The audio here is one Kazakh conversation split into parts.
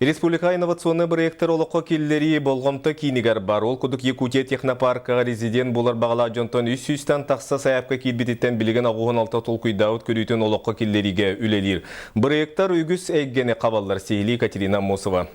Республика инновационный проекттер олыққа келлері болғымты кейінігер бар. Ол күдік Якутия технопаркыға резидент болар бағала жонтон 300-тан тақса саяпқа кейбететтен білген ағуын алта толкуйдауыт көрійтін олыққа келлериге үлелер. Проекттар үйгіз әйгені қабалдар сейлі Екатерина Мосова.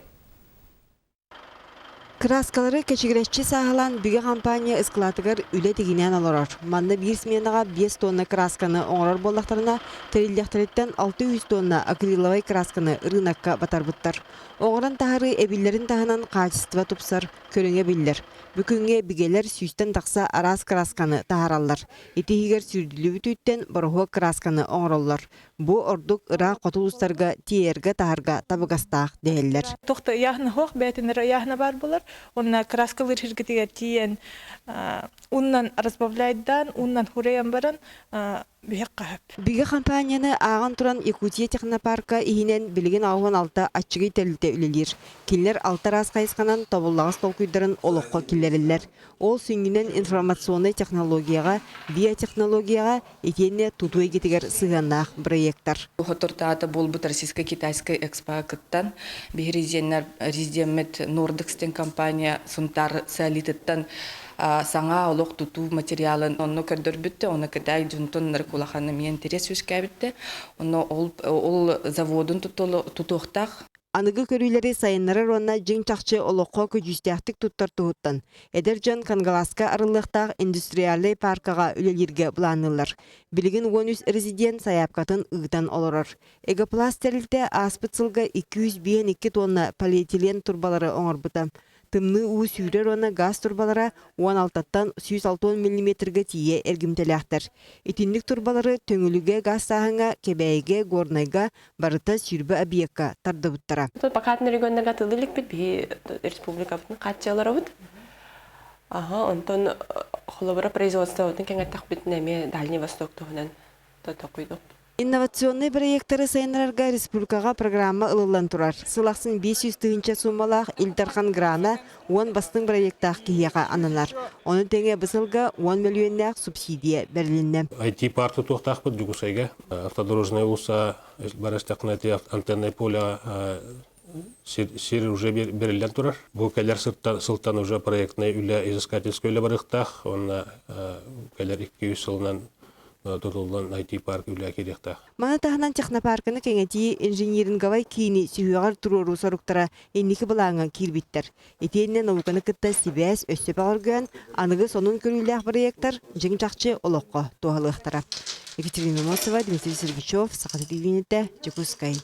Краскалары кечигирешчи сағалан бүге компания ысқылатығыр үлі дегенен алырар. Манны бір сменаға 5 тонна красканы оңырар болдақтарына тәрелдектіреттен 600 тонна акриловай красканы рынаққа батар бұттар. Оңыран тағыры әбілерін тағынан қачыстыва тұпсар, көріңе білдер. Бүкінге бігелер сүйстен тақса арас красканы тағаралар. Етегер сүрділі бүтіттен бұрғы красканы оңыралар. Бұ ордық ыра қотылыстарға тиерге тағырға табығастақ дейілер. Тоқты яғны хоқ бәтінер яғны бар болар. Онна краскалыр шіргітігер тиен уннан разбавляйдан, уннан хураян баран бүйек қағып. Бүге компанияны ағын тұран Якутия технопарка ихинен білген ағуын алта атчығы тәліте үлелер. Келер алта раз қайысқанан табыллағыз толкүйдарын олыққа келерілер. Ол сүнгінен информационный технологияға, биотехнологияға етене тутуы кетігер сығаннақ проекттар. Хотортата бол бұт российско-китайской экспо кыттан, бі резидемет Нордекстен компания сұнтар сәлитеттен саңа олық туту материалын оны көрдір бітті, оны кідай жүнтон наркулаханы мен терес өскәбітті, оны ол заводын тутуқтақ. Анығы көрілері сайынлары онна жың чақчы олыққа көжістяқтық туттар туғыттан. Эдер жан Кангаласка арылықтақ индустриалды паркаға үлелерге бұланылар. Білігін 13 резидент саяпқатын ұғытан олырыр. Эгопластерілді аспыцылға 202 тонна полиэтилен турбалары оңыр бұтам. Тымны уы сүйрер оны газ турбалара 16-тан 160 мм-ге тие әргімтеліқтір. Итіндік турбалары төңіліге газ сағыңа, кебәйге, горнайға, барыта сүйрбі объектқа тарды бұттара. Пакатын регионларға тылдылық бит, бі республика бұтын қатчалары бұд. Онтон қолыбыра производство бұтын кәңәттақ бітін әме Дальний Восток тұғынан тұтақойды. Инновационный проекттары сайынларға республикаға программа ылылан тұрар. Сылақсын 500 тыгынча суммалақ Илдархан Грана 10 бастың проекттақ кейеға ананар. Оны тәңе бұсылға 10 миллионнақ субсидия бәрілінді. IT-парты тоқтақ бұд жүгісайға. Автодорожная ұлса, барастақнаты антенной поля сир уже берілден тұрар. Бұл кәлер сылтан уже проектный үлі изыскательскөйлі барықтақ. Оны кәлер 200 сылынан Тодолдан IT-парк үлі керектақ. Мана тағынан технопаркыны кәңәті инженеринговай кейіні сүйеғар тұрору сұрықтара еннекі бұлаңа кирбиттер. Етенінен ауқаны кітті себәс өссеп ағырган, анығы сонын көрілі проекттар жың жақчы олыққа тоғалықтара. Екатерина Мосова, Дмитрий Сергичев, Сақаты Дивинетті, Чекускай.